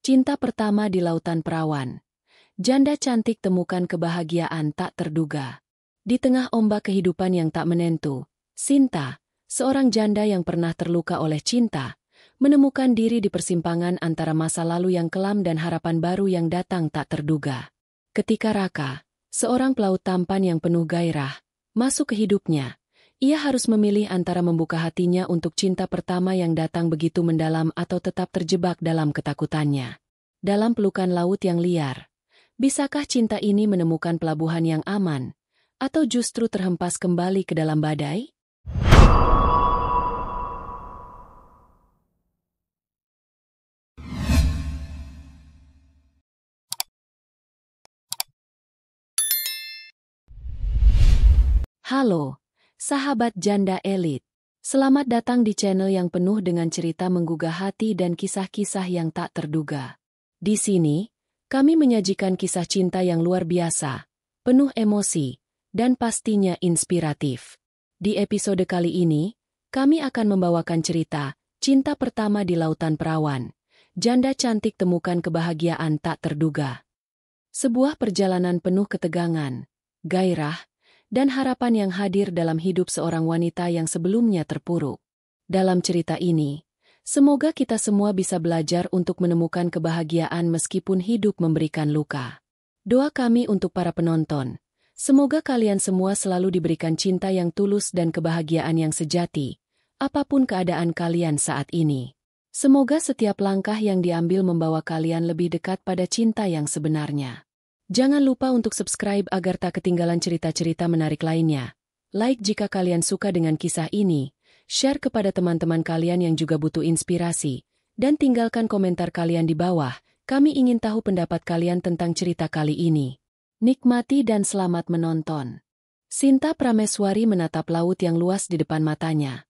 Cinta pertama di lautan perawan. Janda cantik temukan kebahagiaan tak terduga. Di tengah ombak kehidupan yang tak menentu, Sinta, seorang janda yang pernah terluka oleh cinta, menemukan diri di persimpangan antara masa lalu yang kelam dan harapan baru yang datang tak terduga. Ketika Raka, seorang pelaut tampan yang penuh gairah, masuk ke hidupnya, ia harus memilih antara membuka hatinya untuk cinta pertama yang datang begitu mendalam atau tetap terjebak dalam ketakutannya. Dalam pelukan laut yang liar, bisakah cinta ini menemukan pelabuhan yang aman, atau justru terhempas kembali ke dalam badai? Halo, sahabat janda elit. Selamat datang di channel yang penuh dengan cerita menggugah hati dan kisah-kisah yang tak terduga. Di sini, kami menyajikan kisah cinta yang luar biasa, penuh emosi, dan pastinya inspiratif. Di episode kali ini, kami akan membawakan cerita Cinta Pertama di Lautan Perawan. Janda cantik temukan kebahagiaan tak terduga. Sebuah perjalanan penuh ketegangan, gairah, dan harapan yang hadir dalam hidup seorang wanita yang sebelumnya terpuruk. Dalam cerita ini, semoga kita semua bisa belajar untuk menemukan kebahagiaan meskipun hidup memberikan luka. Doa kami untuk para penonton, semoga kalian semua selalu diberikan cinta yang tulus dan kebahagiaan yang sejati, apapun keadaan kalian saat ini. Semoga setiap langkah yang diambil membawa kalian lebih dekat pada cinta yang sebenarnya. Jangan lupa untuk subscribe agar tak ketinggalan cerita-cerita menarik lainnya. Like jika kalian suka dengan kisah ini, share kepada teman-teman kalian yang juga butuh inspirasi, dan tinggalkan komentar kalian di bawah. Kami ingin tahu pendapat kalian tentang cerita kali ini. Nikmati dan selamat menonton. Sinta Prameswari menatap laut yang luas di depan matanya.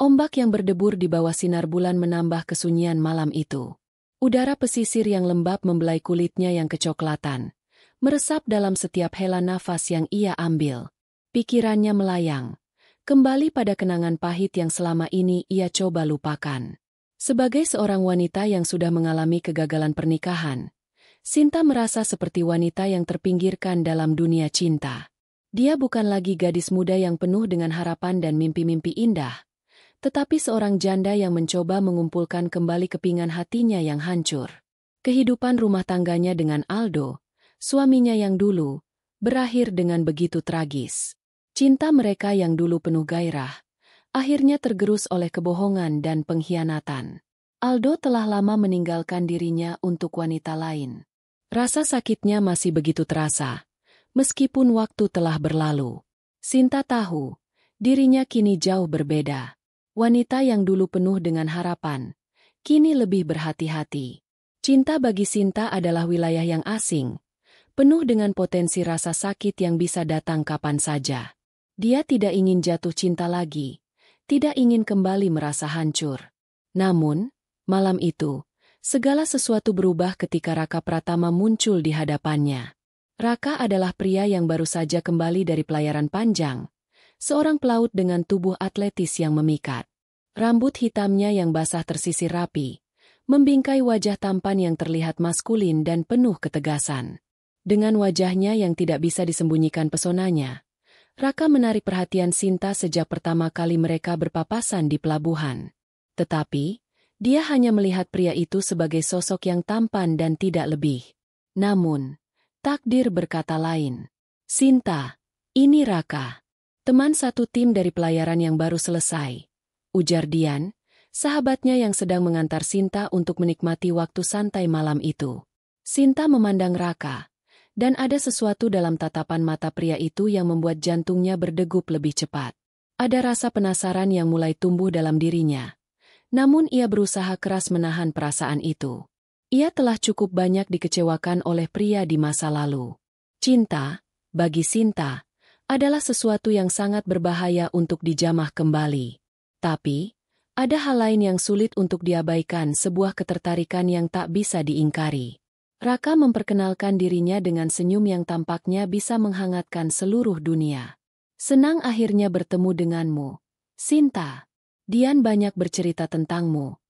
Ombak yang berdebur di bawah sinar bulan menambah kesunyian malam itu. Udara pesisir yang lembab membelai kulitnya yang kecoklatan, meresap dalam setiap hela nafas yang ia ambil. Pikirannya melayang, kembali pada kenangan pahit yang selama ini ia coba lupakan. Sebagai seorang wanita yang sudah mengalami kegagalan pernikahan, Sinta merasa seperti wanita yang terpinggirkan dalam dunia cinta. Dia bukan lagi gadis muda yang penuh dengan harapan dan mimpi-mimpi indah, tetapi seorang janda yang mencoba mengumpulkan kembali kepingan hatinya yang hancur. Kehidupan rumah tangganya dengan Aldo, suaminya yang dulu, berakhir dengan begitu tragis. Cinta mereka yang dulu penuh gairah, akhirnya tergerus oleh kebohongan dan pengkhianatan. Aldo telah lama meninggalkan dirinya untuk wanita lain. Rasa sakitnya masih begitu terasa, meskipun waktu telah berlalu. Sinta tahu, dirinya kini jauh berbeda. Wanita yang dulu penuh dengan harapan, kini lebih berhati-hati. Cinta bagi Sinta adalah wilayah yang asing, penuh dengan potensi rasa sakit yang bisa datang kapan saja. Dia tidak ingin jatuh cinta lagi, tidak ingin kembali merasa hancur. Namun, malam itu, segala sesuatu berubah ketika Raka Pratama muncul di hadapannya. Raka adalah pria yang baru saja kembali dari pelayaran panjang, seorang pelaut dengan tubuh atletis yang memikat. Rambut hitamnya yang basah tersisir rapi, membingkai wajah tampan yang terlihat maskulin dan penuh ketegasan. Dengan wajahnya yang tidak bisa disembunyikan pesonanya, Raka menarik perhatian Sinta sejak pertama kali mereka berpapasan di pelabuhan. Tetapi, dia hanya melihat pria itu sebagai sosok yang tampan dan tidak lebih. Namun, takdir berkata lain. Sinta, ini Raka, teman satu tim dari pelayaran yang baru selesai, ujar Dian, sahabatnya yang sedang mengantar Sinta untuk menikmati waktu santai malam itu. Sinta memandang Raka, dan ada sesuatu dalam tatapan mata pria itu yang membuat jantungnya berdegup lebih cepat. Ada rasa penasaran yang mulai tumbuh dalam dirinya. Namun ia berusaha keras menahan perasaan itu. Ia telah cukup banyak dikecewakan oleh pria di masa lalu. Cinta, bagi Sinta, adalah sesuatu yang sangat berbahaya untuk dijamah kembali. Tapi, ada hal lain yang sulit untuk diabaikan, sebuah ketertarikan yang tak bisa diingkari. Raka memperkenalkan dirinya dengan senyum yang tampaknya bisa menghangatkan seluruh dunia. Senang akhirnya bertemu denganmu, Sinta. Dian banyak bercerita tentangmu,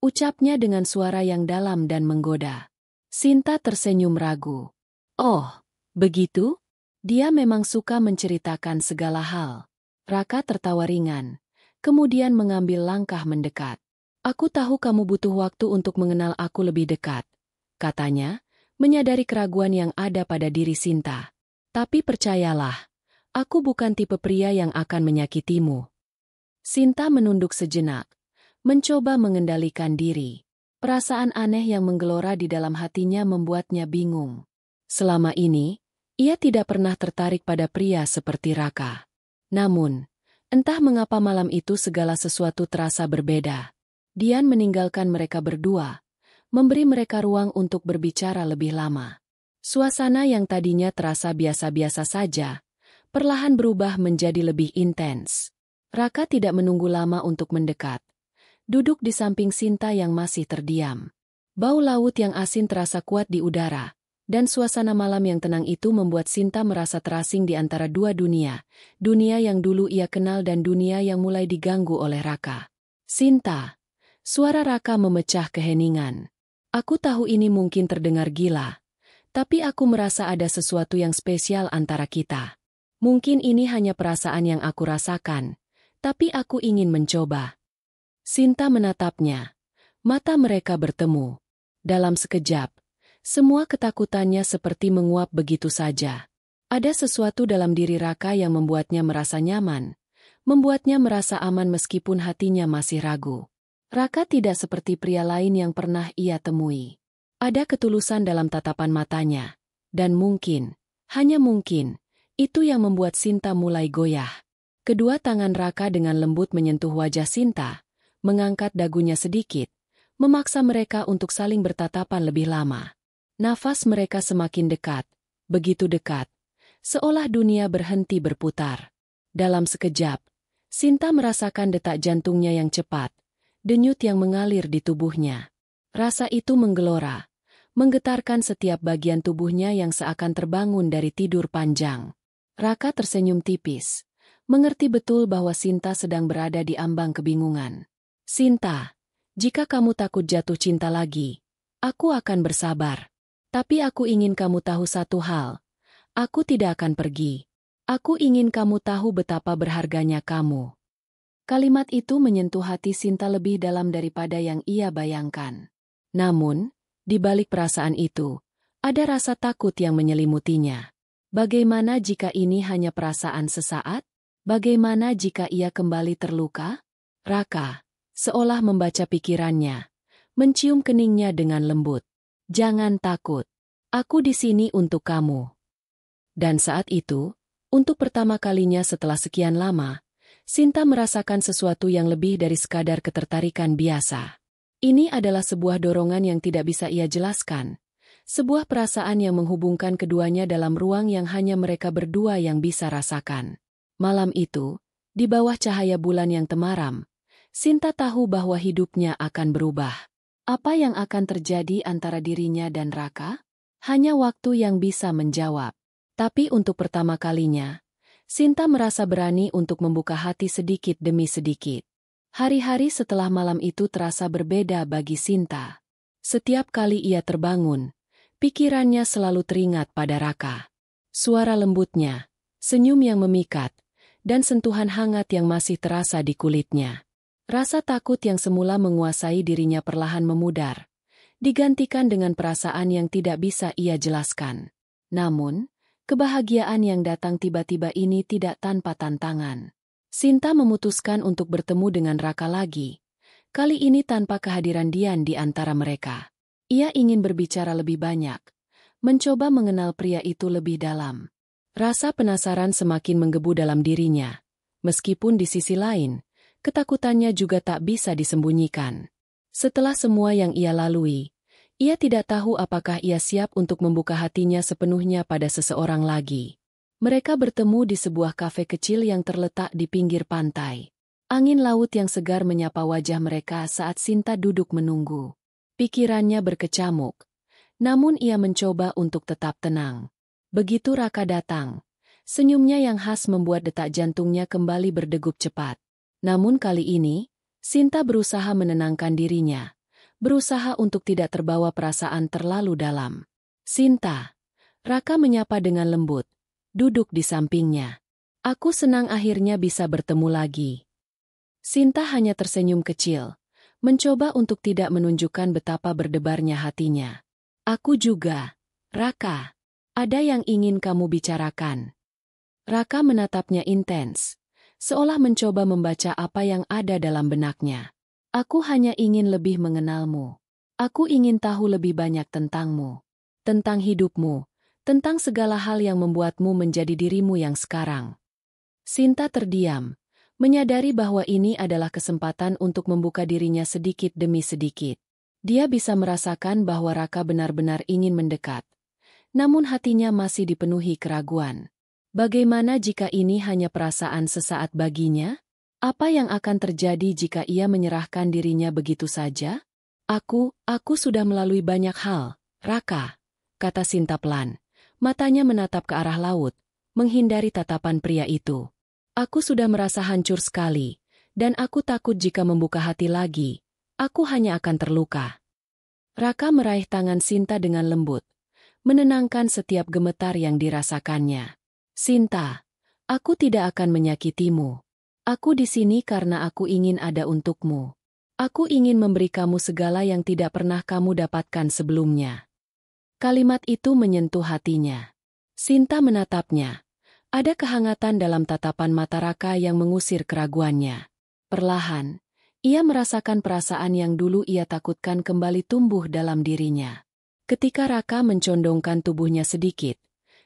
Ucapnya dengan suara yang dalam dan menggoda. Sinta tersenyum ragu. Oh, begitu? Dia memang suka menceritakan segala hal. Raka tertawa ringan, kemudian mengambil langkah mendekat. Aku tahu kamu butuh waktu untuk mengenal aku lebih dekat, katanya, menyadari keraguan yang ada pada diri Sinta. Tapi percayalah, aku bukan tipe pria yang akan menyakitimu. Sinta menunduk sejenak, mencoba mengendalikan diri. Perasaan aneh yang menggelora di dalam hatinya membuatnya bingung. Selama ini, ia tidak pernah tertarik pada pria seperti Raka. Namun, entah mengapa malam itu segala sesuatu terasa berbeda. Dian meninggalkan mereka berdua, memberi mereka ruang untuk berbicara lebih lama. Suasana yang tadinya terasa biasa-biasa saja, perlahan berubah menjadi lebih intens. Raka tidak menunggu lama untuk mendekat. Duduk di samping Sinta yang masih terdiam. Bau laut yang asin terasa kuat di udara. Dan suasana malam yang tenang itu membuat Sinta merasa terasing di antara dua dunia. Dunia yang dulu ia kenal dan dunia yang mulai diganggu oleh Raka. Sinta. Suara Raka memecah keheningan. Aku tahu ini mungkin terdengar gila. Tapi aku merasa ada sesuatu yang spesial antara kita. Mungkin ini hanya perasaan yang aku rasakan. Tapi aku ingin mencoba. Sinta menatapnya. Mata mereka bertemu. Dalam sekejap. Semua ketakutannya seperti menguap begitu saja. Ada sesuatu dalam diri Raka yang membuatnya merasa nyaman, membuatnya merasa aman meskipun hatinya masih ragu. Raka tidak seperti pria lain yang pernah ia temui. Ada ketulusan dalam tatapan matanya, dan mungkin, hanya mungkin, itu yang membuat Sinta mulai goyah. Kedua tangan Raka dengan lembut menyentuh wajah Sinta, mengangkat dagunya sedikit, memaksa mereka untuk saling bertatapan lebih lama. Nafas mereka semakin dekat, begitu dekat, seolah dunia berhenti berputar. Dalam sekejap, Sinta merasakan detak jantungnya yang cepat, denyut yang mengalir di tubuhnya. Rasa itu menggelora, menggetarkan setiap bagian tubuhnya yang seakan terbangun dari tidur panjang. Raka tersenyum tipis, mengerti betul bahwa Sinta sedang berada di ambang kebingungan. Sinta, jika kamu takut jatuh cinta lagi, aku akan bersabar. Tapi aku ingin kamu tahu satu hal. Aku tidak akan pergi. Aku ingin kamu tahu betapa berharganya kamu. Kalimat itu menyentuh hati Sinta lebih dalam daripada yang ia bayangkan. Namun, di balik perasaan itu, ada rasa takut yang menyelimutinya. Bagaimana jika ini hanya perasaan sesaat? Bagaimana jika ia kembali terluka? Raka, seolah membaca pikirannya, mencium keningnya dengan lembut. Jangan takut. Aku di sini untuk kamu. Dan saat itu, untuk pertama kalinya setelah sekian lama, Sinta merasakan sesuatu yang lebih dari sekadar ketertarikan biasa. Ini adalah sebuah dorongan yang tidak bisa ia jelaskan. Sebuah perasaan yang menghubungkan keduanya dalam ruang yang hanya mereka berdua yang bisa rasakan. Malam itu, di bawah cahaya bulan yang temaram, Sinta tahu bahwa hidupnya akan berubah. Apa yang akan terjadi antara dirinya dan Raka? Hanya waktu yang bisa menjawab. Tapi untuk pertama kalinya, Sinta merasa berani untuk membuka hati sedikit demi sedikit. Hari-hari setelah malam itu terasa berbeda bagi Sinta. Setiap kali ia terbangun, pikirannya selalu teringat pada Raka. Suara lembutnya, senyum yang memikat, dan sentuhan hangat yang masih terasa di kulitnya. Rasa takut yang semula menguasai dirinya perlahan memudar, digantikan dengan perasaan yang tidak bisa ia jelaskan. Namun, kebahagiaan yang datang tiba-tiba ini tidak tanpa tantangan. Sinta memutuskan untuk bertemu dengan Raka lagi, kali ini tanpa kehadiran Dian di antara mereka. Ia ingin berbicara lebih banyak, mencoba mengenal pria itu lebih dalam. Rasa penasaran semakin menggebu dalam dirinya, meskipun di sisi lain, ketakutannya juga tak bisa disembunyikan. Setelah semua yang ia lalui, ia tidak tahu apakah ia siap untuk membuka hatinya sepenuhnya pada seseorang lagi. Mereka bertemu di sebuah kafe kecil yang terletak di pinggir pantai. Angin laut yang segar menyapa wajah mereka saat Sinta duduk menunggu. Pikirannya berkecamuk, namun ia mencoba untuk tetap tenang. Begitu Raka datang, senyumnya yang khas membuat detak jantungnya kembali berdegup cepat. Namun kali ini, Sinta berusaha menenangkan dirinya, berusaha untuk tidak terbawa perasaan terlalu dalam. Sinta. Raka menyapa dengan lembut, duduk di sampingnya. Aku senang akhirnya bisa bertemu lagi. Sinta hanya tersenyum kecil, mencoba untuk tidak menunjukkan betapa berdebarnya hatinya. Aku juga, Raka. Ada yang ingin kamu bicarakan. Raka menatapnya intens, seolah mencoba membaca apa yang ada dalam benaknya. Aku hanya ingin lebih mengenalmu. Aku ingin tahu lebih banyak tentangmu. Tentang hidupmu, tentang segala hal yang membuatmu menjadi dirimu yang sekarang. Sinta terdiam, menyadari bahwa ini adalah kesempatan untuk membuka dirinya sedikit demi sedikit. Dia bisa merasakan bahwa Raka benar-benar ingin mendekat. Namun hatinya masih dipenuhi keraguan. Bagaimana jika ini hanya perasaan sesaat baginya? Apa yang akan terjadi jika ia menyerahkan dirinya begitu saja? Aku sudah melalui banyak hal, Raka, kata Sinta pelan. Matanya menatap ke arah laut, menghindari tatapan pria itu. Aku sudah merasa hancur sekali, dan aku takut jika membuka hati lagi, aku hanya akan terluka. Raka meraih tangan Sinta dengan lembut, menenangkan setiap gemetar yang dirasakannya. Sinta, aku tidak akan menyakitimu. Aku di sini karena aku ingin ada untukmu. Aku ingin memberi kamu segala yang tidak pernah kamu dapatkan sebelumnya. Kalimat itu menyentuh hatinya. Sinta menatapnya. Ada kehangatan dalam tatapan mata Raka yang mengusir keraguannya. Perlahan, ia merasakan perasaan yang dulu ia takutkan kembali tumbuh dalam dirinya. Ketika Raka mencondongkan tubuhnya sedikit,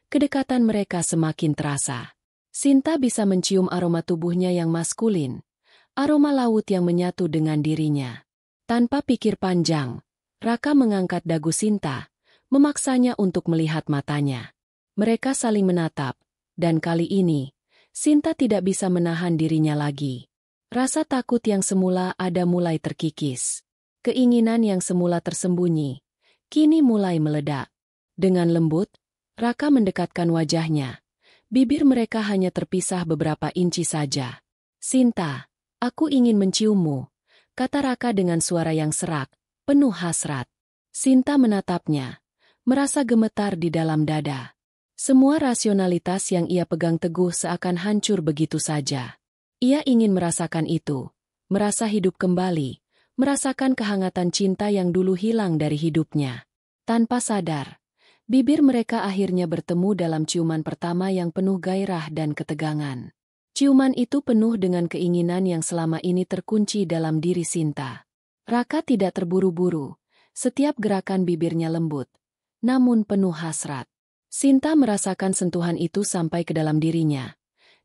kedekatan mereka semakin terasa. Sinta bisa mencium aroma tubuhnya yang maskulin, aroma laut yang menyatu dengan dirinya. Tanpa pikir panjang, Raka mengangkat dagu Sinta, memaksanya untuk melihat matanya. Mereka saling menatap. Dan kali ini, Sinta tidak bisa menahan dirinya lagi. Rasa takut yang semula ada mulai terkikis. Keinginan yang semula tersembunyi, kini mulai meledak. Dengan lembut, Raka mendekatkan wajahnya. Bibir mereka hanya terpisah beberapa inci saja. Sinta, aku ingin menciummu, kata Raka dengan suara yang serak, penuh hasrat. Sinta menatapnya, merasa gemetar di dalam dada. Semua rasionalitas yang ia pegang teguh seakan hancur begitu saja. Ia ingin merasakan itu, merasa hidup kembali, merasakan kehangatan cinta yang dulu hilang dari hidupnya. Tanpa sadar, bibir mereka akhirnya bertemu dalam ciuman pertama yang penuh gairah dan ketegangan. Ciuman itu penuh dengan keinginan yang selama ini terkunci dalam diri Sinta. Raka tidak terburu-buru, setiap gerakan bibirnya lembut, namun penuh hasrat. Sinta merasakan sentuhan itu sampai ke dalam dirinya,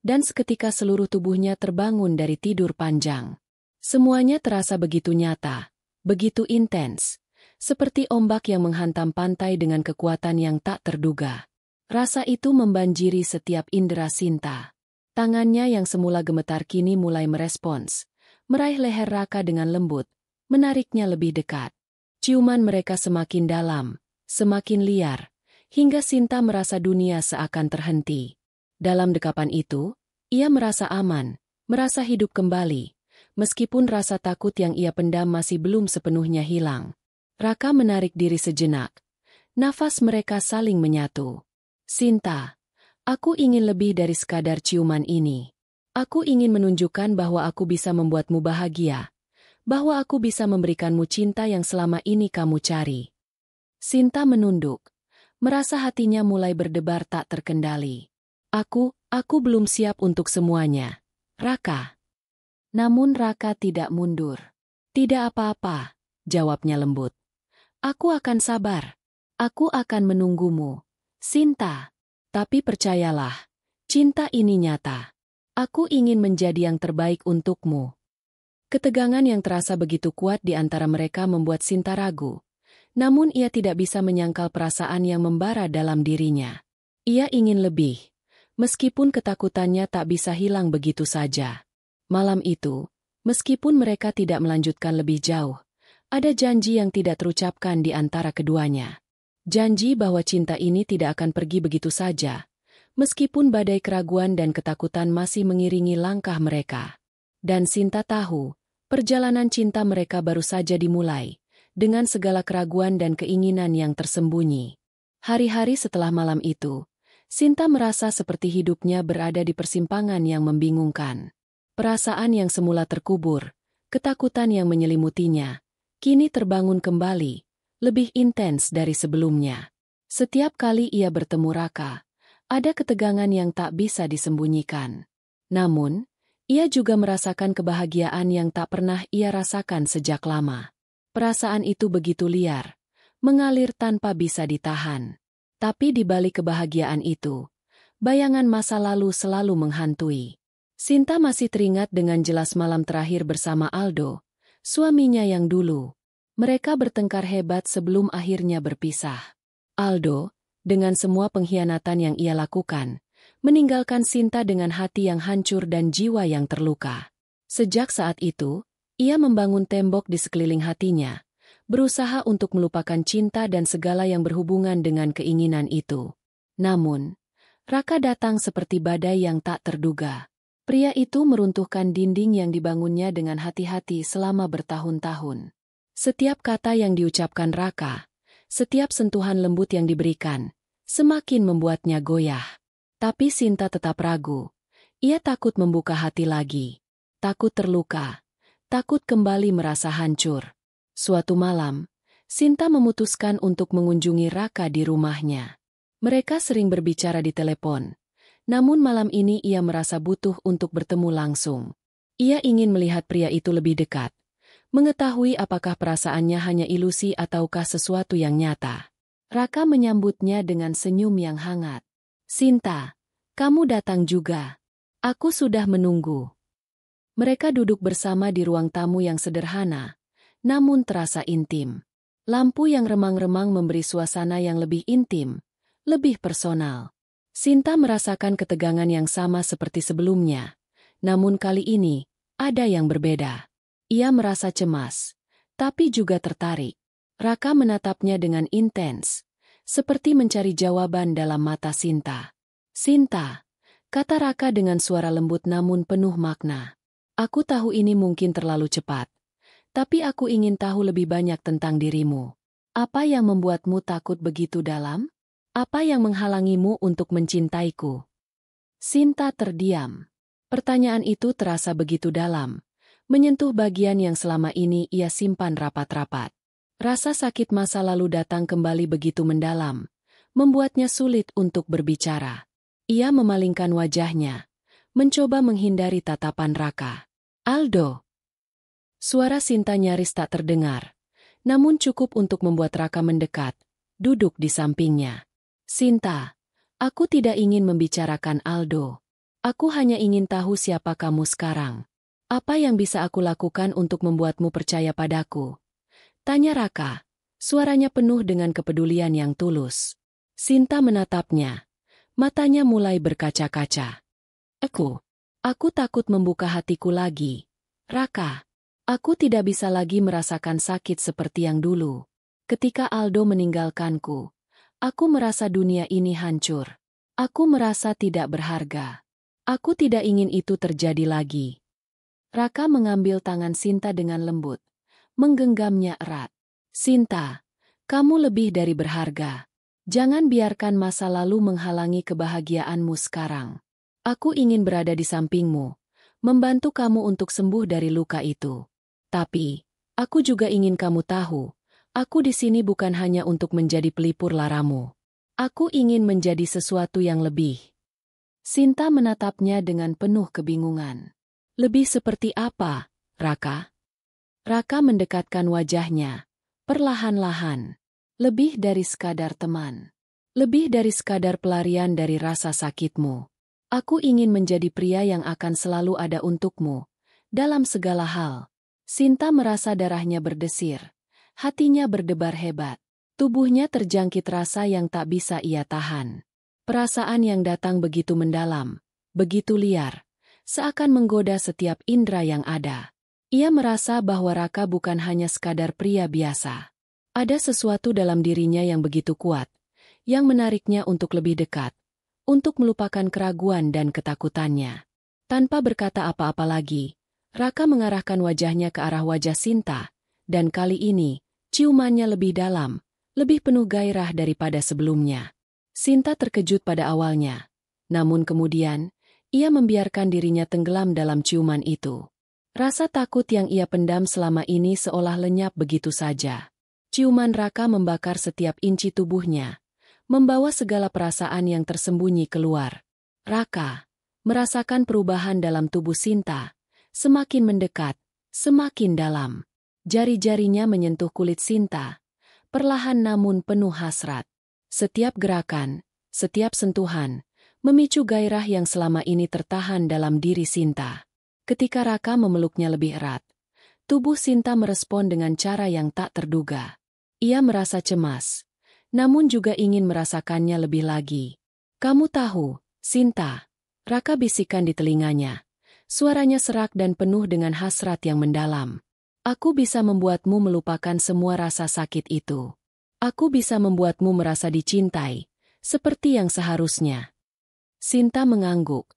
dan seketika seluruh tubuhnya terbangun dari tidur panjang. Semuanya terasa begitu nyata, begitu intens, seperti ombak yang menghantam pantai dengan kekuatan yang tak terduga. Rasa itu membanjiri setiap indera Sinta. Tangannya yang semula gemetar kini mulai merespons, meraih leher Raka dengan lembut, menariknya lebih dekat. Ciuman mereka semakin dalam, semakin liar, hingga Sinta merasa dunia seakan terhenti. Dalam dekapan itu, ia merasa aman, merasa hidup kembali, meskipun rasa takut yang ia pendam masih belum sepenuhnya hilang. Raka menarik diri sejenak. Nafas mereka saling menyatu. Sinta, aku ingin lebih dari sekadar ciuman ini. Aku ingin menunjukkan bahwa aku bisa membuatmu bahagia, bahwa aku bisa memberikanmu cinta yang selama ini kamu cari. Sinta menunduk. Merasa hatinya mulai berdebar tak terkendali. Aku belum siap untuk semuanya, Raka. Namun Raka tidak mundur. Tidak apa-apa, jawabnya lembut. Aku akan sabar. Aku akan menunggumu, Sinta. Tapi percayalah, cinta ini nyata. Aku ingin menjadi yang terbaik untukmu. Ketegangan yang terasa begitu kuat di antara mereka membuat Sinta ragu. Namun ia tidak bisa menyangkal perasaan yang membara dalam dirinya. Ia ingin lebih, meskipun ketakutannya tak bisa hilang begitu saja. Malam itu, meskipun mereka tidak melanjutkan lebih jauh, ada janji yang tidak terucapkan di antara keduanya. Janji bahwa cinta ini tidak akan pergi begitu saja, meskipun badai keraguan dan ketakutan masih mengiringi langkah mereka. Dan Sinta tahu, perjalanan cinta mereka baru saja dimulai. dengan segala keraguan dan keinginan yang tersembunyi. Hari-hari setelah malam itu, Sinta merasa seperti hidupnya berada di persimpangan yang membingungkan. Perasaan yang semula terkubur, ketakutan yang menyelimutinya, kini terbangun kembali, lebih intens dari sebelumnya. Setiap kali ia bertemu Raka, ada ketegangan yang tak bisa disembunyikan. Namun, ia juga merasakan kebahagiaan yang tak pernah ia rasakan sejak lama. Perasaan itu begitu liar, mengalir tanpa bisa ditahan. Tapi di balik kebahagiaan itu, bayangan masa lalu selalu menghantui. Sinta masih teringat dengan jelas malam terakhir bersama Aldo, suaminya yang dulu. Mereka bertengkar hebat sebelum akhirnya berpisah. Aldo, dengan semua pengkhianatan yang ia lakukan, meninggalkan Sinta dengan hati yang hancur dan jiwa yang terluka. Sejak saat itu, ia membangun tembok di sekeliling hatinya, berusaha untuk melupakan cinta dan segala yang berhubungan dengan keinginan itu. Namun, Raka datang seperti badai yang tak terduga. Pria itu meruntuhkan dinding yang dibangunnya dengan hati-hati selama bertahun-tahun. Setiap kata yang diucapkan Raka, setiap sentuhan lembut yang diberikan, semakin membuatnya goyah. Tapi Sinta tetap ragu. Ia takut membuka hati lagi. Takut terluka. Takut kembali merasa hancur. Suatu malam, Sinta memutuskan untuk mengunjungi Raka di rumahnya. Mereka sering berbicara di telepon. Namun malam ini ia merasa butuh untuk bertemu langsung. Ia ingin melihat pria itu lebih dekat. Mengetahui apakah perasaannya hanya ilusi ataukah sesuatu yang nyata. Raka menyambutnya dengan senyum yang hangat. "Sinta, kamu datang juga. Aku sudah menunggu." Mereka duduk bersama di ruang tamu yang sederhana, namun terasa intim. Lampu yang remang-remang memberi suasana yang lebih intim, lebih personal. Sinta merasakan ketegangan yang sama seperti sebelumnya, namun kali ini, ada yang berbeda. Ia merasa cemas, tapi juga tertarik. Raka menatapnya dengan intens, seperti mencari jawaban dalam mata Sinta. "Sinta," kata Raka dengan suara lembut namun penuh makna. "Aku tahu ini mungkin terlalu cepat. Tapi aku ingin tahu lebih banyak tentang dirimu. Apa yang membuatmu takut begitu dalam? Apa yang menghalangimu untuk mencintaiku?" Sinta terdiam. Pertanyaan itu terasa begitu dalam, menyentuh bagian yang selama ini ia simpan rapat-rapat. Rasa sakit masa lalu datang kembali begitu mendalam, membuatnya sulit untuk berbicara. Ia memalingkan wajahnya, mencoba menghindari tatapan Raka. "Aldo." Suara Sinta nyaris tak terdengar, namun cukup untuk membuat Raka mendekat, duduk di sampingnya. "Sinta, aku tidak ingin membicarakan Aldo. Aku hanya ingin tahu siapa kamu sekarang. Apa yang bisa aku lakukan untuk membuatmu percaya padaku?" tanya Raka, suaranya penuh dengan kepedulian yang tulus. Sinta menatapnya, matanya mulai berkaca-kaca. Aku takut membuka hatiku lagi. Raka. Aku tidak bisa lagi merasakan sakit seperti yang dulu. Ketika Aldo meninggalkanku, aku merasa dunia ini hancur. Aku merasa tidak berharga. Aku tidak ingin itu terjadi lagi. Raka mengambil tangan Sinta dengan lembut, menggenggamnya erat. "Sinta, kamu lebih dari berharga. Jangan biarkan masa lalu menghalangi kebahagiaanmu sekarang. Aku ingin berada di sampingmu, membantu kamu untuk sembuh dari luka itu. Tapi, aku juga ingin kamu tahu, aku di sini bukan hanya untuk menjadi pelipur laramu. Aku ingin menjadi sesuatu yang lebih." Sinta menatapnya dengan penuh kebingungan. "Lebih seperti apa, Raka?" Raka mendekatkan wajahnya, perlahan-lahan. "Lebih dari sekadar teman. Lebih dari sekadar pelarian dari rasa sakitmu. Aku ingin menjadi pria yang akan selalu ada untukmu, dalam segala hal." Sinta merasa darahnya berdesir, hatinya berdebar hebat. Tubuhnya terjangkit rasa yang tak bisa ia tahan. Perasaan yang datang begitu mendalam, begitu liar, seakan menggoda setiap indera yang ada. Ia merasa bahwa Raka bukan hanya sekadar pria biasa. Ada sesuatu dalam dirinya yang begitu kuat, yang menariknya untuk lebih dekat, untuk melupakan keraguan dan ketakutannya. Tanpa berkata apa-apa lagi, Raka mengarahkan wajahnya ke arah wajah Sinta, dan kali ini, Ciumannya lebih dalam, lebih penuh gairah daripada sebelumnya. Sinta terkejut pada awalnya. Namun kemudian, ia membiarkan dirinya tenggelam dalam ciuman itu. Rasa takut yang ia pendam selama ini seolah lenyap begitu saja. Ciuman Raka membakar setiap inci tubuhnya, membawa segala perasaan yang tersembunyi keluar. Raka merasakan perubahan dalam tubuh Sinta, semakin mendekat, semakin dalam. Jari-jarinya menyentuh kulit Sinta, perlahan namun penuh hasrat. Setiap gerakan, setiap sentuhan, memicu gairah yang selama ini tertahan dalam diri Sinta. Ketika Raka memeluknya lebih erat, tubuh Sinta merespon dengan cara yang tak terduga. Ia merasa cemas, namun juga ingin merasakannya lebih lagi. "Kamu tahu, Sinta," Raka bisikan di telinganya. Suaranya serak dan penuh dengan hasrat yang mendalam. "Aku bisa membuatmu melupakan semua rasa sakit itu. Aku bisa membuatmu merasa dicintai, seperti yang seharusnya." Sinta mengangguk.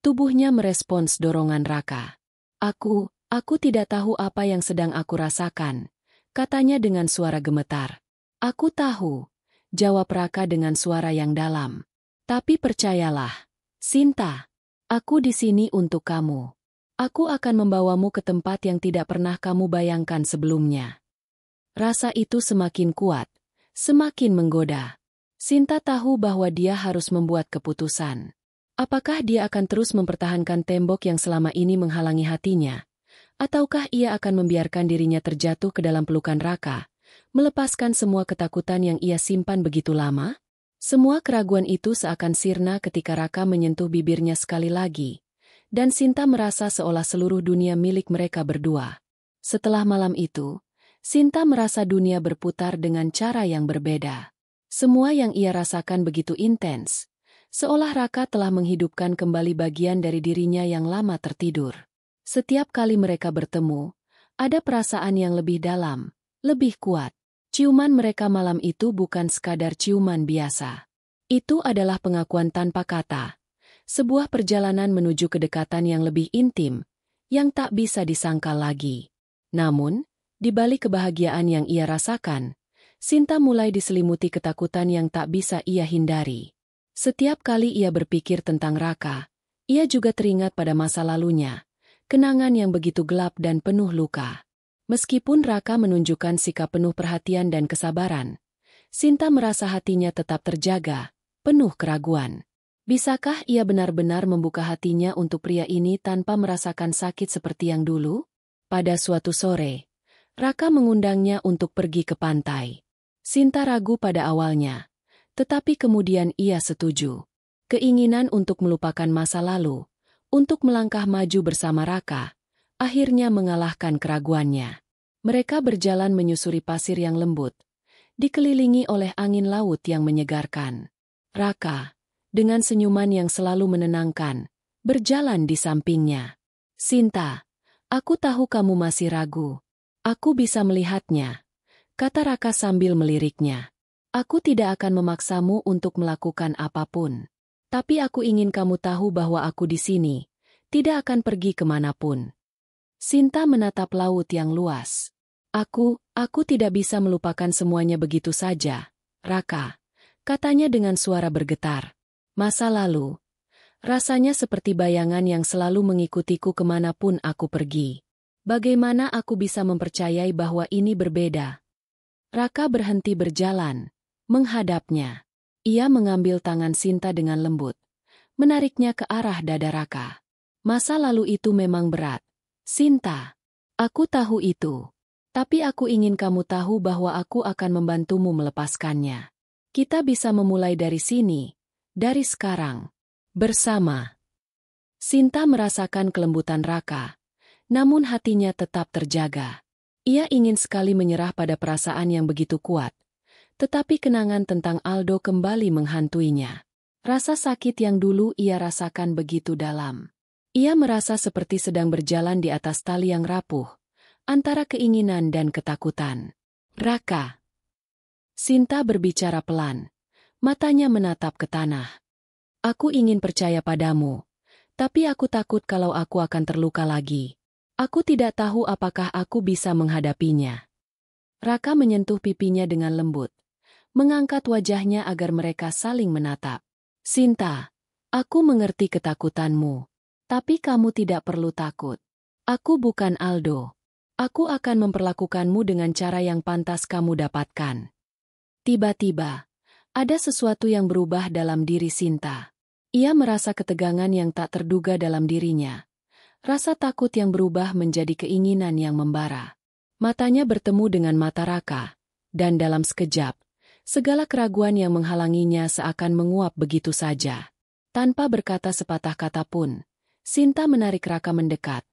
Tubuhnya merespons dorongan Raka. Aku tidak tahu apa yang sedang aku rasakan," katanya dengan suara gemetar. "Aku tahu," jawab Raka dengan suara yang dalam. "Tapi percayalah, Sinta, aku di sini untuk kamu. Aku akan membawamu ke tempat yang tidak pernah kamu bayangkan sebelumnya." Rasa itu semakin kuat, semakin menggoda. Sinta tahu bahwa dia harus membuat keputusan. Apakah dia akan terus mempertahankan tembok yang selama ini menghalangi hatinya? Ataukah ia akan membiarkan dirinya terjatuh ke dalam pelukan Raka, melepaskan semua ketakutan yang ia simpan begitu lama? Semua keraguan itu seakan sirna ketika Raka menyentuh bibirnya sekali lagi, dan Sinta merasa seolah seluruh dunia milik mereka berdua. Setelah malam itu, Sinta merasa dunia berputar dengan cara yang berbeda. Semua yang ia rasakan begitu intens, seolah Raka telah menghidupkan kembali bagian dari dirinya yang lama tertidur. Setiap kali mereka bertemu, ada perasaan yang lebih dalam, lebih kuat. Ciuman mereka malam itu bukan sekadar ciuman biasa. Itu adalah pengakuan tanpa kata. Sebuah perjalanan menuju kedekatan yang lebih intim, yang tak bisa disangkal lagi. Namun, di balik kebahagiaan yang ia rasakan, Sinta mulai diselimuti ketakutan yang tak bisa ia hindari. Setiap kali ia berpikir tentang Raka, ia juga teringat pada masa lalunya, kenangan yang begitu gelap dan penuh luka. Meskipun Raka menunjukkan sikap penuh perhatian dan kesabaran, Sinta merasa hatinya tetap terjaga, penuh keraguan. Bisakah ia benar-benar membuka hatinya untuk pria ini tanpa merasakan sakit seperti yang dulu? Pada suatu sore, Raka mengundangnya untuk pergi ke pantai. Sinta ragu pada awalnya, tetapi kemudian ia setuju. Keinginan untuk melupakan masa lalu, untuk melangkah maju bersama Raka, akhirnya mengalahkan keraguannya. Mereka berjalan menyusuri pasir yang lembut, dikelilingi oleh angin laut yang menyegarkan. Raka, dengan senyuman yang selalu menenangkan, berjalan di sampingnya. "Sinta, aku tahu kamu masih ragu. Aku bisa melihatnya," kata Raka sambil meliriknya. "Aku tidak akan memaksamu untuk melakukan apapun. Tapi aku ingin kamu tahu bahwa aku di sini, tidak akan pergi kemanapun." Sinta menatap laut yang luas. Aku tidak bisa melupakan semuanya begitu saja, Raka," katanya dengan suara bergetar. "Masa lalu, rasanya seperti bayangan yang selalu mengikutiku kemanapun aku pergi. Bagaimana aku bisa mempercayai bahwa ini berbeda?" Raka berhenti berjalan, menghadapnya. Ia mengambil tangan Sinta dengan lembut, menariknya ke arah dada Raka. "Masa lalu itu memang berat, Sinta. Aku tahu itu. Tapi aku ingin kamu tahu bahwa aku akan membantumu melepaskannya. Kita bisa memulai dari sini, dari sekarang, bersama." Sinta merasakan kelembutan Raka, namun hatinya tetap terjaga. Ia ingin sekali menyerah pada perasaan yang begitu kuat, tetapi kenangan tentang Aldo kembali menghantuinya. Rasa sakit yang dulu ia rasakan begitu dalam. Ia merasa seperti sedang berjalan di atas tali yang rapuh, antara keinginan dan ketakutan. "Raka." Sinta berbicara pelan, matanya menatap ke tanah. "Aku ingin percaya padamu, tapi aku takut kalau aku akan terluka lagi. Aku tidak tahu apakah aku bisa menghadapinya." Raka menyentuh pipinya dengan lembut, mengangkat wajahnya agar mereka saling menatap. Sinta, aku mengerti ketakutanmu. Tapi kamu tidak perlu takut. Aku bukan Aldo. Aku akan memperlakukanmu dengan cara yang pantas kamu dapatkan. Tiba-tiba, ada sesuatu yang berubah dalam diri Sinta. Ia merasa ketegangan yang tak terduga dalam dirinya. Rasa takut yang berubah menjadi keinginan yang membara. Matanya bertemu dengan mata Raka, dan dalam sekejap, segala keraguan yang menghalanginya seakan menguap begitu saja. Tanpa berkata sepatah kata pun, Sinta menarik Raka mendekat.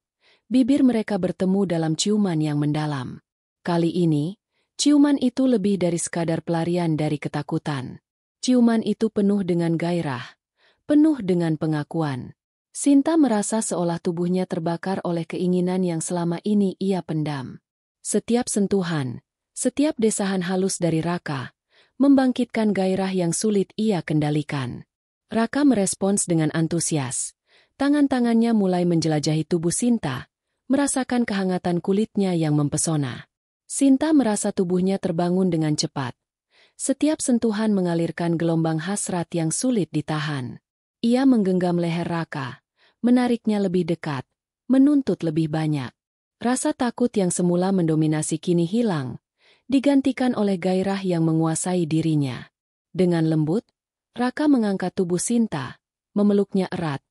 Bibir mereka bertemu dalam ciuman yang mendalam. Kali ini, ciuman itu lebih dari sekadar pelarian dari ketakutan. Ciuman itu penuh dengan gairah, penuh dengan pengakuan. Sinta merasa seolah tubuhnya terbakar oleh keinginan yang selama ini ia pendam. Setiap sentuhan, setiap desahan halus dari Raka, membangkitkan gairah yang sulit ia kendalikan. Raka merespons dengan antusias. Tangan-tangannya mulai menjelajahi tubuh Sinta, merasakan kehangatan kulitnya yang mempesona. Sinta merasa tubuhnya terbangun dengan cepat. Setiap sentuhan mengalirkan gelombang hasrat yang sulit ditahan. Ia menggenggam leher Raka, menariknya lebih dekat, menuntut lebih banyak. Rasa takut yang semula mendominasi kini hilang, digantikan oleh gairah yang menguasai dirinya. Dengan lembut, Raka mengangkat tubuh Sinta, memeluknya erat,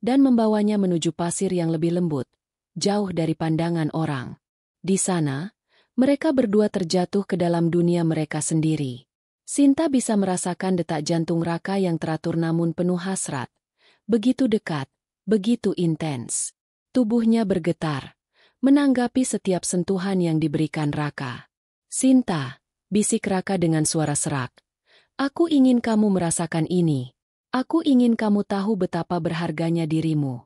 dan membawanya menuju pasir yang lebih lembut, jauh dari pandangan orang. Di sana, mereka berdua terjatuh ke dalam dunia mereka sendiri. Sinta bisa merasakan detak jantung Raka yang teratur namun penuh hasrat. Begitu dekat, begitu intens. Tubuhnya bergetar, menanggapi setiap sentuhan yang diberikan Raka. Sinta, bisik Raka dengan suara serak. Aku ingin kamu merasakan ini. Aku ingin kamu tahu betapa berharganya dirimu.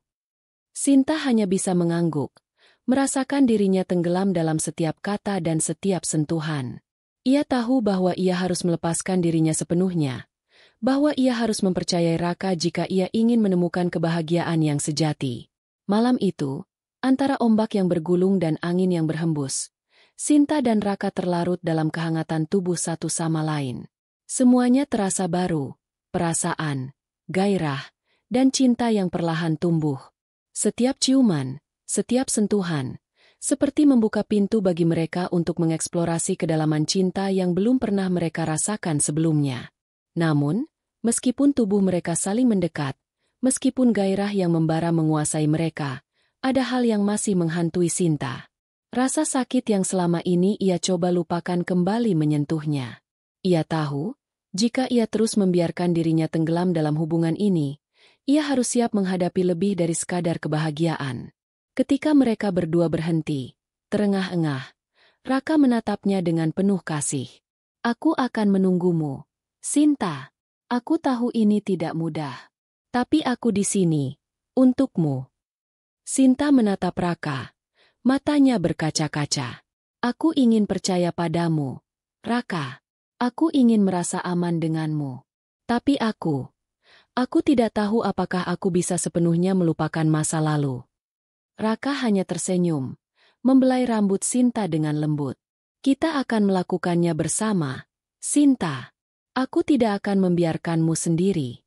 Sinta hanya bisa mengangguk, merasakan dirinya tenggelam dalam setiap kata dan setiap sentuhan. Ia tahu bahwa ia harus melepaskan dirinya sepenuhnya, bahwa ia harus mempercayai Raka jika ia ingin menemukan kebahagiaan yang sejati. Malam itu, antara ombak yang bergulung dan angin yang berhembus, Sinta dan Raka terlarut dalam kehangatan tubuh satu sama lain. Semuanya terasa baru, perasaan, gairah, dan cinta yang perlahan tumbuh. Setiap ciuman, setiap sentuhan, seperti membuka pintu bagi mereka untuk mengeksplorasi kedalaman cinta yang belum pernah mereka rasakan sebelumnya. Namun, meskipun tubuh mereka saling mendekat, meskipun gairah yang membara menguasai mereka, ada hal yang masih menghantui Sinta. Rasa sakit yang selama ini ia coba lupakan kembali menyentuhnya. Ia tahu, jika ia terus membiarkan dirinya tenggelam dalam hubungan ini, ia harus siap menghadapi lebih dari sekadar kebahagiaan. Ketika mereka berdua berhenti, terengah-engah, Raka menatapnya dengan penuh kasih. Aku akan menunggumu, Sinta. Aku tahu ini tidak mudah. Tapi aku di sini, untukmu. Sinta menatap Raka. Matanya berkaca-kaca. Aku ingin percaya padamu, Raka. Aku ingin merasa aman denganmu. Tapi aku tidak tahu apakah aku bisa sepenuhnya melupakan masa lalu. Raka hanya tersenyum, membelai rambut Sinta dengan lembut. Kita akan melakukannya bersama, Sinta. Aku tidak akan membiarkanmu sendiri.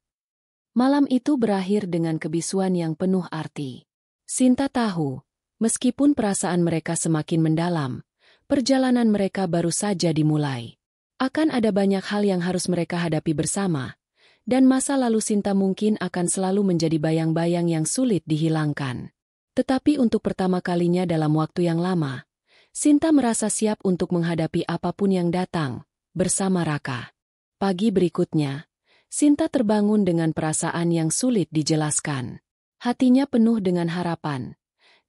Malam itu berakhir dengan kebisuan yang penuh arti. Sinta tahu, meskipun perasaan mereka semakin mendalam, perjalanan mereka baru saja dimulai. Akan ada banyak hal yang harus mereka hadapi bersama, dan masa lalu Sinta mungkin akan selalu menjadi bayang-bayang yang sulit dihilangkan. Tetapi untuk pertama kalinya dalam waktu yang lama, Sinta merasa siap untuk menghadapi apapun yang datang, bersama Raka. Pagi berikutnya, Sinta terbangun dengan perasaan yang sulit dijelaskan. Hatinya penuh dengan harapan,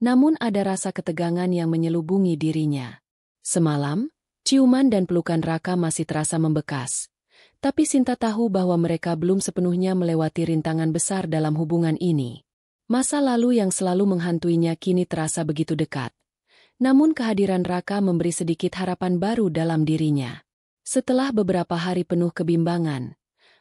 namun ada rasa ketegangan yang menyelubungi dirinya. Semalam, ciuman dan pelukan Raka masih terasa membekas. Tapi Sinta tahu bahwa mereka belum sepenuhnya melewati rintangan besar dalam hubungan ini. Masa lalu yang selalu menghantuinya kini terasa begitu dekat. Namun kehadiran Raka memberi sedikit harapan baru dalam dirinya. Setelah beberapa hari penuh kebimbangan,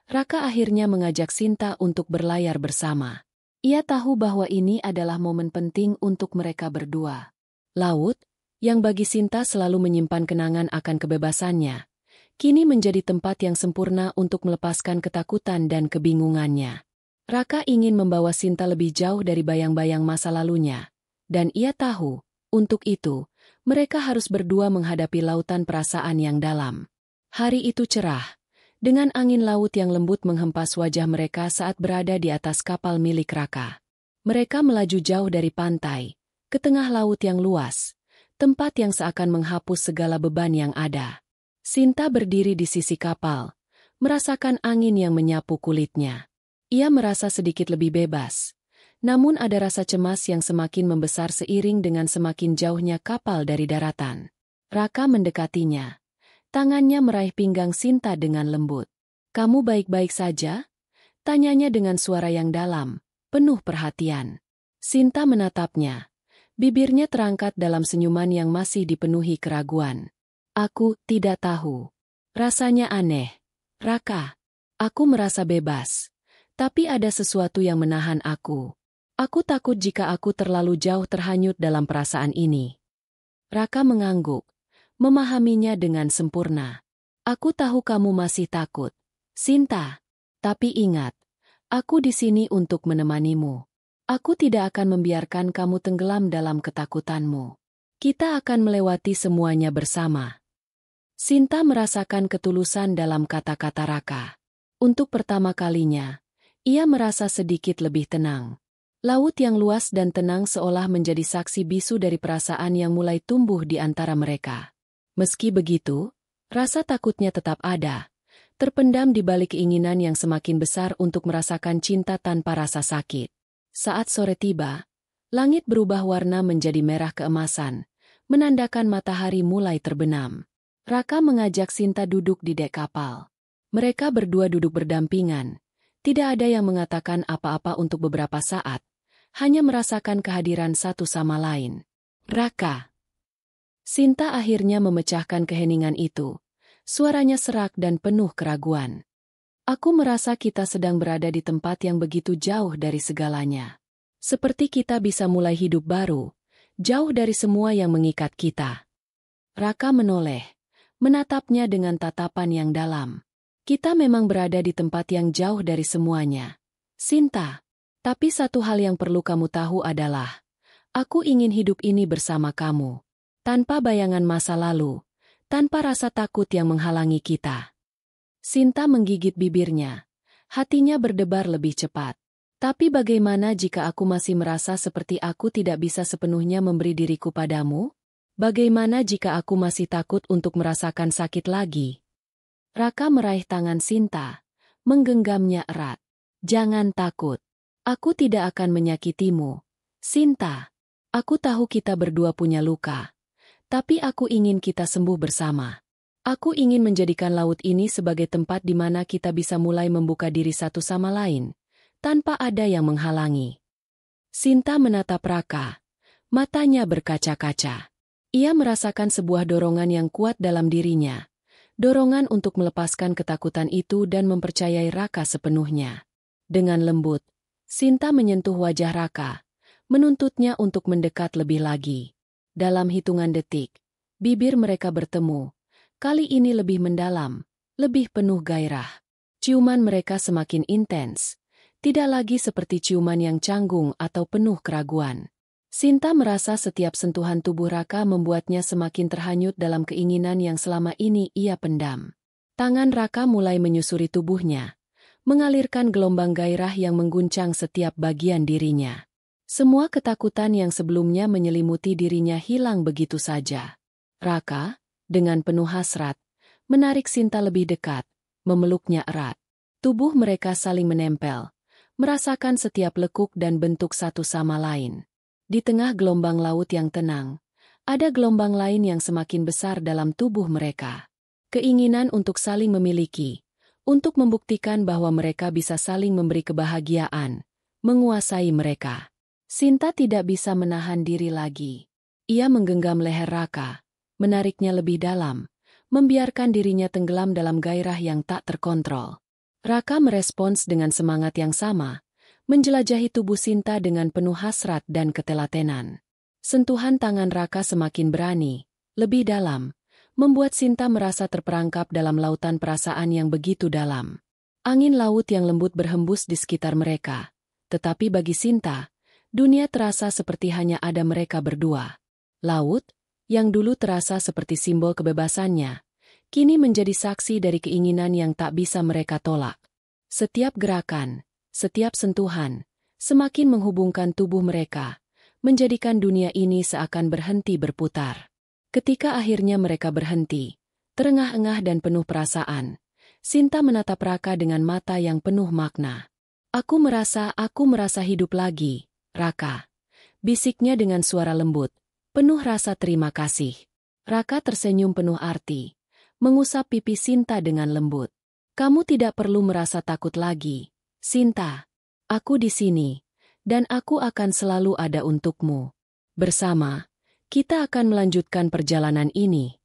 Raka akhirnya mengajak Sinta untuk berlayar bersama. Ia tahu bahwa ini adalah momen penting untuk mereka berdua. Laut, yang bagi Sinta selalu menyimpan kenangan akan kebebasannya, kini menjadi tempat yang sempurna untuk melepaskan ketakutan dan kebingungannya. Raka ingin membawa Sinta lebih jauh dari bayang-bayang masa lalunya, dan ia tahu, untuk itu, mereka harus berdua menghadapi lautan perasaan yang dalam. Hari itu cerah, dengan angin laut yang lembut menghempas wajah mereka saat berada di atas kapal milik Raka. Mereka melaju jauh dari pantai, ke tengah laut yang luas, tempat yang seakan menghapus segala beban yang ada. Sinta berdiri di sisi kapal, merasakan angin yang menyapu kulitnya. Ia merasa sedikit lebih bebas, namun ada rasa cemas yang semakin membesar seiring dengan semakin jauhnya kapal dari daratan. Raka mendekatinya. Tangannya meraih pinggang Sinta dengan lembut. "Kamu baik-baik saja?" tanyanya dengan suara yang dalam, penuh perhatian. Sinta menatapnya. Bibirnya terangkat dalam senyuman yang masih dipenuhi keraguan. "Aku tidak tahu. Rasanya aneh. Raka, aku merasa bebas. Tapi ada sesuatu yang menahan aku. Aku takut jika aku terlalu jauh terhanyut dalam perasaan ini." Raka mengangguk, memahaminya dengan sempurna. "Aku tahu kamu masih takut, Sinta. Tapi ingat, aku di sini untuk menemanimu. Aku tidak akan membiarkan kamu tenggelam dalam ketakutanmu. Kita akan melewati semuanya bersama." Sinta merasakan ketulusan dalam kata-kata Raka. Untuk pertama kalinya, ia merasa sedikit lebih tenang. Laut yang luas dan tenang seolah menjadi saksi bisu dari perasaan yang mulai tumbuh di antara mereka. Meski begitu, rasa takutnya tetap ada, terpendam di balik keinginan yang semakin besar untuk merasakan cinta tanpa rasa sakit. Saat sore tiba, langit berubah warna menjadi merah keemasan, menandakan matahari mulai terbenam. Raka mengajak Sinta duduk di dek kapal. Mereka berdua duduk berdampingan. Tidak ada yang mengatakan apa-apa untuk beberapa saat, hanya merasakan kehadiran satu sama lain. "Raka." Sinta akhirnya memecahkan keheningan itu. Suaranya serak dan penuh keraguan. "Aku merasa kita sedang berada di tempat yang begitu jauh dari segalanya. Seperti kita bisa mulai hidup baru, jauh dari semua yang mengikat kita." Raka menoleh, menatapnya dengan tatapan yang dalam. "Kita memang berada di tempat yang jauh dari semuanya, Sinta. Tapi satu hal yang perlu kamu tahu adalah, aku ingin hidup ini bersama kamu. Tanpa bayangan masa lalu, tanpa rasa takut yang menghalangi kita." Sinta menggigit bibirnya. Hatinya berdebar lebih cepat. "Tapi bagaimana jika aku masih merasa seperti aku tidak bisa sepenuhnya memberi diriku padamu? Bagaimana jika aku masih takut untuk merasakan sakit lagi?" Raka meraih tangan Sinta, menggenggamnya erat. "Jangan takut. Aku tidak akan menyakitimu, Sinta. Aku tahu kita berdua punya luka. Tapi aku ingin kita sembuh bersama. Aku ingin menjadikan laut ini sebagai tempat di mana kita bisa mulai membuka diri satu sama lain, tanpa ada yang menghalangi." Sinta menatap Raka. Matanya berkaca-kaca. Ia merasakan sebuah dorongan yang kuat dalam dirinya. Dorongan untuk melepaskan ketakutan itu dan mempercayai Raka sepenuhnya. Dengan lembut, Sinta menyentuh wajah Raka, menuntutnya untuk mendekat lebih lagi. Dalam hitungan detik, bibir mereka bertemu. Kali ini lebih mendalam, lebih penuh gairah. Ciuman mereka semakin intens, tidak lagi seperti ciuman yang canggung atau penuh keraguan. Sinta merasa setiap sentuhan tubuh Raka membuatnya semakin terhanyut dalam keinginan yang selama ini ia pendam. Tangan Raka mulai menyusuri tubuhnya, mengalirkan gelombang gairah yang mengguncang setiap bagian dirinya. Semua ketakutan yang sebelumnya menyelimuti dirinya hilang begitu saja. Raka, dengan penuh hasrat, menarik Sinta lebih dekat, memeluknya erat. Tubuh mereka saling menempel, merasakan setiap lekuk dan bentuk satu sama lain. Di tengah gelombang laut yang tenang, ada gelombang lain yang semakin besar dalam tubuh mereka. Keinginan untuk saling memiliki, untuk membuktikan bahwa mereka bisa saling memberi kebahagiaan, menguasai mereka. Sinta tidak bisa menahan diri lagi. Ia menggenggam leher Raka, menariknya lebih dalam, membiarkan dirinya tenggelam dalam gairah yang tak terkontrol. Raka merespons dengan semangat yang sama, menjelajahi tubuh Sinta dengan penuh hasrat dan ketelatenan. Sentuhan tangan Raka semakin berani, lebih dalam, membuat Sinta merasa terperangkap dalam lautan perasaan yang begitu dalam. Angin laut yang lembut berhembus di sekitar mereka. Tetapi bagi Sinta, dunia terasa seperti hanya ada mereka berdua. Laut, yang dulu terasa seperti simbol kebebasannya, kini menjadi saksi dari keinginan yang tak bisa mereka tolak. Setiap gerakan, setiap sentuhan, semakin menghubungkan tubuh mereka, menjadikan dunia ini seakan berhenti berputar. Ketika akhirnya mereka berhenti, terengah-engah dan penuh perasaan, Sinta menatap Raka dengan mata yang penuh makna. Aku merasa hidup lagi, Raka. Bisiknya dengan suara lembut, penuh rasa terima kasih. Raka tersenyum penuh arti, mengusap pipi Sinta dengan lembut. Kamu tidak perlu merasa takut lagi, Sinta. Aku di sini, dan aku akan selalu ada untukmu. Bersama, kita akan melanjutkan perjalanan ini.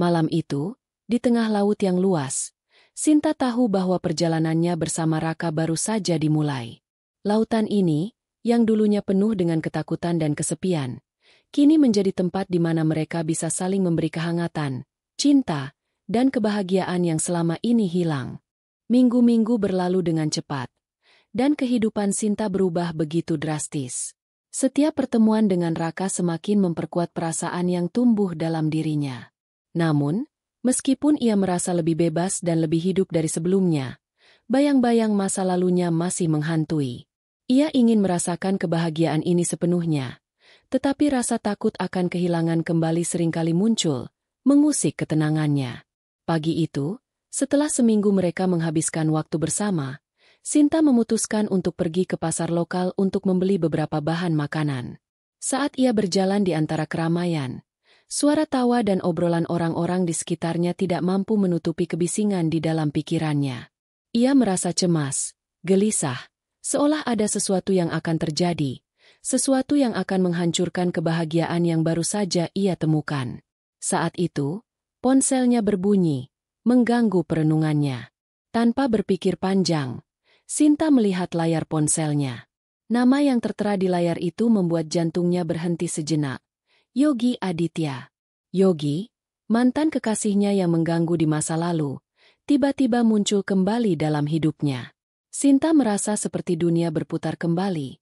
Malam itu, di tengah laut yang luas, Sinta tahu bahwa perjalanannya bersama Raka baru saja dimulai. Lautan ini, yang dulunya penuh dengan ketakutan dan kesepian, kini menjadi tempat di mana mereka bisa saling memberi kehangatan, cinta, dan kebahagiaan yang selama ini hilang. Minggu-minggu berlalu dengan cepat, dan kehidupan Sinta berubah begitu drastis. Setiap pertemuan dengan Raka semakin memperkuat perasaan yang tumbuh dalam dirinya. Namun, meskipun ia merasa lebih bebas dan lebih hidup dari sebelumnya, bayang-bayang masa lalunya masih menghantui. Ia ingin merasakan kebahagiaan ini sepenuhnya, tetapi rasa takut akan kehilangan kembali seringkali muncul, mengusik ketenangannya. Pagi itu, setelah seminggu mereka menghabiskan waktu bersama, Sinta memutuskan untuk pergi ke pasar lokal untuk membeli beberapa bahan makanan. Saat ia berjalan di antara keramaian, suara tawa dan obrolan orang-orang di sekitarnya tidak mampu menutupi kebisingan di dalam pikirannya. Ia merasa cemas, gelisah, seolah ada sesuatu yang akan terjadi, sesuatu yang akan menghancurkan kebahagiaan yang baru saja ia temukan. Saat itu, ponselnya berbunyi, mengganggu perenungannya. Tanpa berpikir panjang, Sinta melihat layar ponselnya. Nama yang tertera di layar itu membuat jantungnya berhenti sejenak. Yogi Aditya. Yogi, mantan kekasihnya yang mengganggu di masa lalu, tiba-tiba muncul kembali dalam hidupnya. Sinta merasa seperti dunia berputar kembali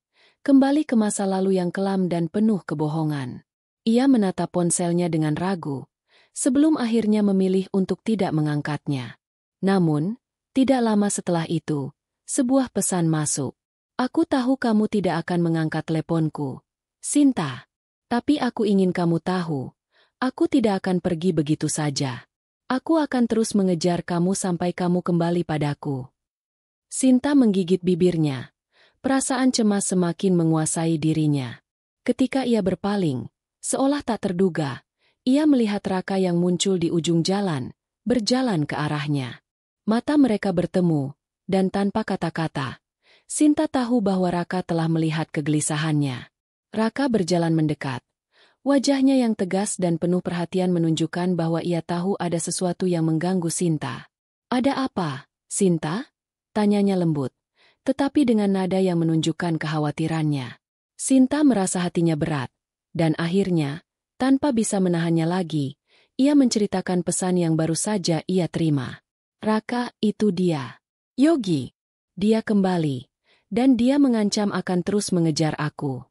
ke masa lalu yang kelam dan penuh kebohongan. Ia menatap ponselnya dengan ragu, sebelum akhirnya memilih untuk tidak mengangkatnya. Namun, tidak lama setelah itu, sebuah pesan masuk. Aku tahu kamu tidak akan mengangkat teleponku, Sinta. Tapi aku ingin kamu tahu, aku tidak akan pergi begitu saja. Aku akan terus mengejar kamu sampai kamu kembali padaku. Sinta menggigit bibirnya. Perasaan cemas semakin menguasai dirinya. Ketika ia berpaling, seolah tak terduga, ia melihat Raka yang muncul di ujung jalan, berjalan ke arahnya. Mata mereka bertemu, dan tanpa kata-kata, Sinta tahu bahwa Raka telah melihat kegelisahannya. Raka berjalan mendekat. Wajahnya yang tegas dan penuh perhatian menunjukkan bahwa ia tahu ada sesuatu yang mengganggu Sinta. Ada apa, Sinta? Tanyanya lembut, tetapi dengan nada yang menunjukkan kekhawatirannya. Sinta merasa hatinya berat, dan akhirnya, tanpa bisa menahannya lagi, ia menceritakan pesan yang baru saja ia terima. Raka, itu dia. Yogi. Dia kembali, dan dia mengancam akan terus mengejar aku.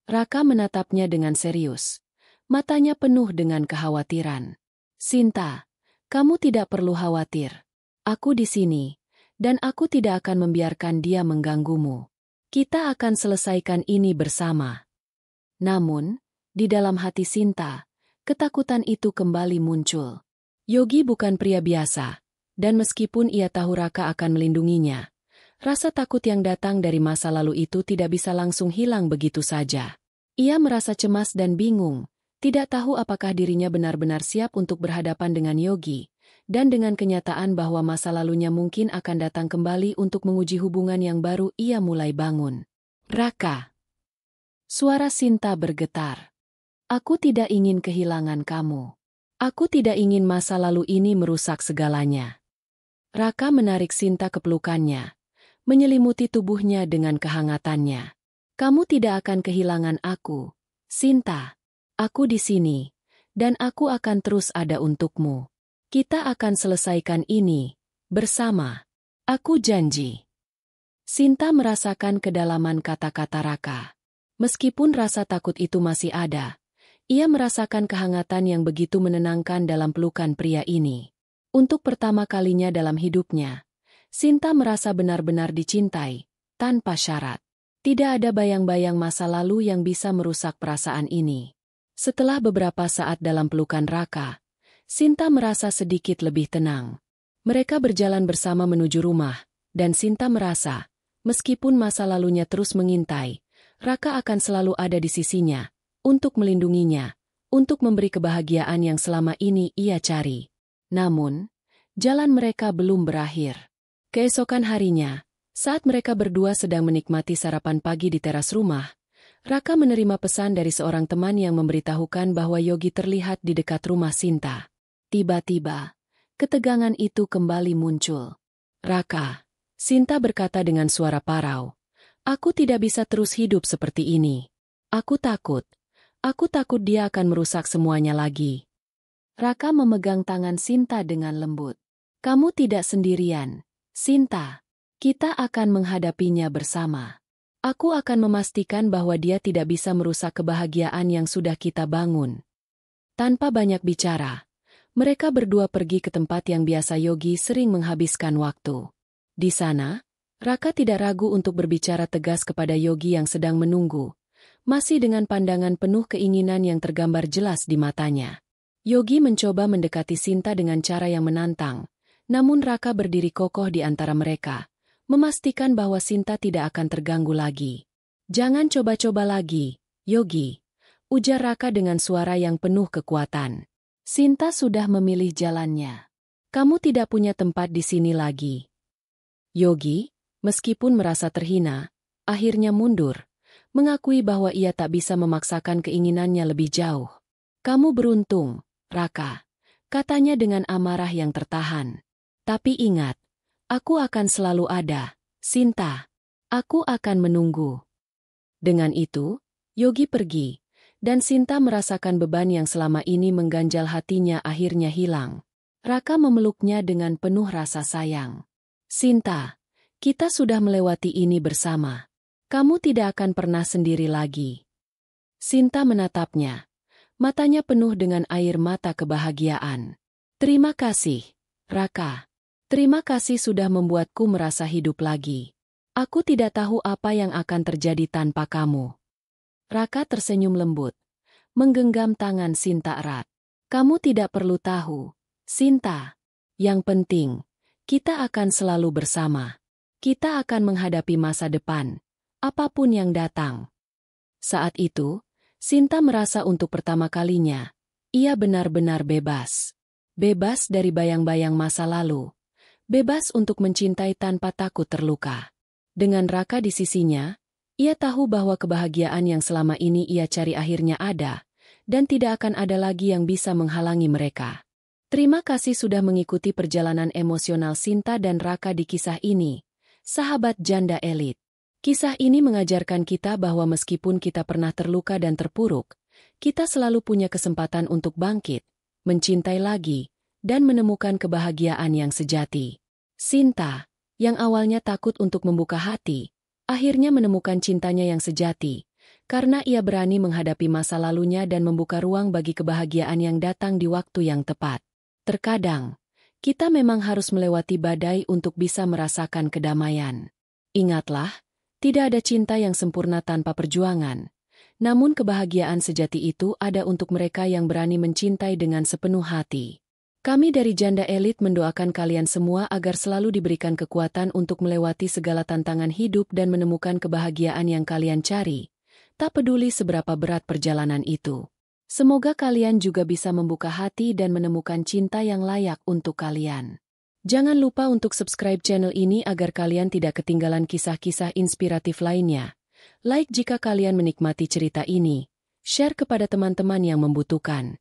Raka menatapnya dengan serius. Matanya penuh dengan kekhawatiran. Sinta, kamu tidak perlu khawatir. Aku di sini, dan aku tidak akan membiarkan dia mengganggumu. Kita akan selesaikan ini bersama. Namun, di dalam hati Sinta, ketakutan itu kembali muncul. Yogi bukan pria biasa, dan meskipun ia tahu Raka akan melindunginya, rasa takut yang datang dari masa lalu itu tidak bisa langsung hilang begitu saja. Ia merasa cemas dan bingung, tidak tahu apakah dirinya benar-benar siap untuk berhadapan dengan Yogi, dan dengan kenyataan bahwa masa lalunya mungkin akan datang kembali untuk menguji hubungan yang baru ia mulai bangun. Raka. Suara Sinta bergetar. Aku tidak ingin kehilangan kamu. Aku tidak ingin masa lalu ini merusak segalanya. Raka menarik Sinta ke pelukannya, menyelimuti tubuhnya dengan kehangatannya. Kamu tidak akan kehilangan aku, Sinta, aku di sini, dan aku akan terus ada untukmu. Kita akan selesaikan ini bersama. Aku janji. Sinta merasakan kedalaman kata-kata Raka. Meskipun rasa takut itu masih ada, ia merasakan kehangatan yang begitu menenangkan dalam pelukan pria ini. Untuk pertama kalinya dalam hidupnya, Sinta merasa benar-benar dicintai, tanpa syarat. Tidak ada bayang-bayang masa lalu yang bisa merusak perasaan ini. Setelah beberapa saat dalam pelukan Raka, Sinta merasa sedikit lebih tenang. Mereka berjalan bersama menuju rumah, dan Sinta merasa, meskipun masa lalunya terus mengintai, Raka akan selalu ada di sisinya, untuk melindunginya, untuk memberi kebahagiaan yang selama ini ia cari. Namun, jalan mereka belum berakhir. Keesokan harinya, saat mereka berdua sedang menikmati sarapan pagi di teras rumah, Raka menerima pesan dari seorang teman yang memberitahukan bahwa Yogi terlihat di dekat rumah Sinta. Tiba-tiba, ketegangan itu kembali muncul. Raka, Sinta berkata dengan suara parau, aku tidak bisa terus hidup seperti ini. Aku takut dia akan merusak semuanya lagi. Raka memegang tangan Sinta dengan lembut. Kamu tidak sendirian, Sinta. Kita akan menghadapinya bersama. Aku akan memastikan bahwa dia tidak bisa merusak kebahagiaan yang sudah kita bangun. Tanpa banyak bicara, mereka berdua pergi ke tempat yang biasa Yogi sering menghabiskan waktu. Di sana, Raka tidak ragu untuk berbicara tegas kepada Yogi yang sedang menunggu, masih dengan pandangan penuh keinginan yang tergambar jelas di matanya. Yogi mencoba mendekati Sinta dengan cara yang menantang, namun Raka berdiri kokoh di antara mereka, memastikan bahwa Sinta tidak akan terganggu lagi. Jangan coba-coba lagi, Yogi, ujar Raka dengan suara yang penuh kekuatan. Sinta sudah memilih jalannya. Kamu tidak punya tempat di sini lagi. Yogi, meskipun merasa terhina, akhirnya mundur, mengakui bahwa ia tak bisa memaksakan keinginannya lebih jauh. Kamu beruntung, Raka, katanya dengan amarah yang tertahan. Tapi ingat, aku akan selalu ada, Sinta. Aku akan menunggu. Dengan itu, Yogi pergi, dan Sinta merasakan beban yang selama ini mengganjal hatinya akhirnya hilang. Raka memeluknya dengan penuh rasa sayang. Sinta, kita sudah melewati ini bersama. Kamu tidak akan pernah sendiri lagi. Sinta menatapnya. Matanya penuh dengan air mata kebahagiaan. Terima kasih, Raka. Terima kasih sudah membuatku merasa hidup lagi. Aku tidak tahu apa yang akan terjadi tanpa kamu. Raka tersenyum lembut, menggenggam tangan Sinta erat. Kamu tidak perlu tahu, Sinta. Yang penting, kita akan selalu bersama. Kita akan menghadapi masa depan, apapun yang datang. Saat itu, Sinta merasa untuk pertama kalinya, ia benar-benar bebas. Bebas dari bayang-bayang masa lalu. Bebas untuk mencintai tanpa takut terluka. Dengan Raka di sisinya, ia tahu bahwa kebahagiaan yang selama ini ia cari akhirnya ada, dan tidak akan ada lagi yang bisa menghalangi mereka. Terima kasih sudah mengikuti perjalanan emosional Sinta dan Raka di kisah ini, sahabat janda elit. Kisah ini mengajarkan kita bahwa meskipun kita pernah terluka dan terpuruk, kita selalu punya kesempatan untuk bangkit, mencintai lagi, dan menemukan kebahagiaan yang sejati. Sinta, yang awalnya takut untuk membuka hati, akhirnya menemukan cintanya yang sejati, karena ia berani menghadapi masa lalunya dan membuka ruang bagi kebahagiaan yang datang di waktu yang tepat. Terkadang, kita memang harus melewati badai untuk bisa merasakan kedamaian. Ingatlah, tidak ada cinta yang sempurna tanpa perjuangan. Namun kebahagiaan sejati itu ada untuk mereka yang berani mencintai dengan sepenuh hati. Kami dari Janda Elit mendoakan kalian semua agar selalu diberikan kekuatan untuk melewati segala tantangan hidup dan menemukan kebahagiaan yang kalian cari, tak peduli seberapa berat perjalanan itu. Semoga kalian juga bisa membuka hati dan menemukan cinta yang layak untuk kalian. Jangan lupa untuk subscribe channel ini agar kalian tidak ketinggalan kisah-kisah inspiratif lainnya. Like jika kalian menikmati cerita ini, share kepada teman-teman yang membutuhkan.